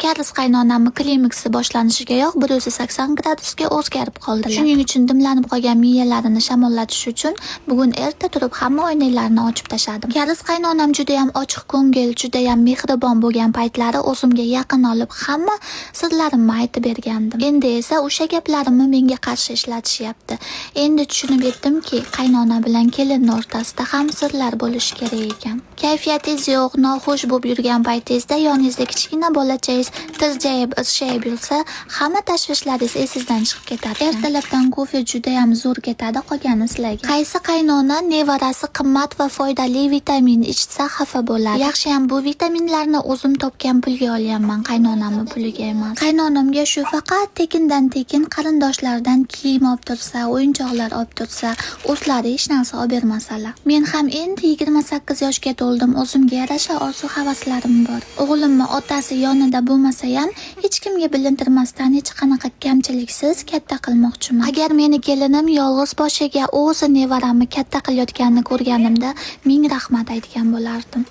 Karis qaynonamni klimaksi boshlanishigayoq 180 gradusga o'zgarib qoldilar. Shuning uchun dimlanib qolgan miyalarini shamollatish uchun bugun erta turib hamma oynalarni ochib tashladim. Karis qaynonam juda ham ochiq ko'ngil, juda ham mehribon bo'lgan paytlari o'zimga yaqin olib hamma sirlarimni aytib bergandim. Endi esa o'sha gaplarimni menga qarshi ishlatishyapti. Endi tushunib yetdimki, qaynona bilan kelin o'rtasida ham sirlar bo'lishi kerak ekan. Kayfiyatingiz yo'q, noxush bo'lib yurgan paytingizda yoningizda kichkina bolachangiz tirjayib, irshayib yursa, hamma tashvishlaringiz esingizdan chiqib ketadi. Ertalabdan kofe juda ham zo'r ketadi, qolgani sizlarga. Qaysi qaynona nevarasi qimmat va foydali vitamin ichsa xafa bo'ladi? Yaxshi ham bu vitaminlarni o'zim topgan pulga olganman, qaynonamning puliga emas. Qaynonamga shu faqat tekindan tekin qarindoshlaridan kiyim olib tursa, o'yinchoqlar olib tursa, o'zlari hech narsa olib bermasalar. Men ham endi 28 yoshga to'ldim, o'zimga yarasha orzu-havaslarim bor. O'g'limni otasi yonida bo'lmasa ham hech kimga bilintirmasdan hech qanaqa kamchiliksiz katta qilmoqchiman. Agar meni kelinim yolg'iz boshiga o'zi nevaramni katta qilayotganini ko'rganimda ming rahmat aytgan bo'lardim.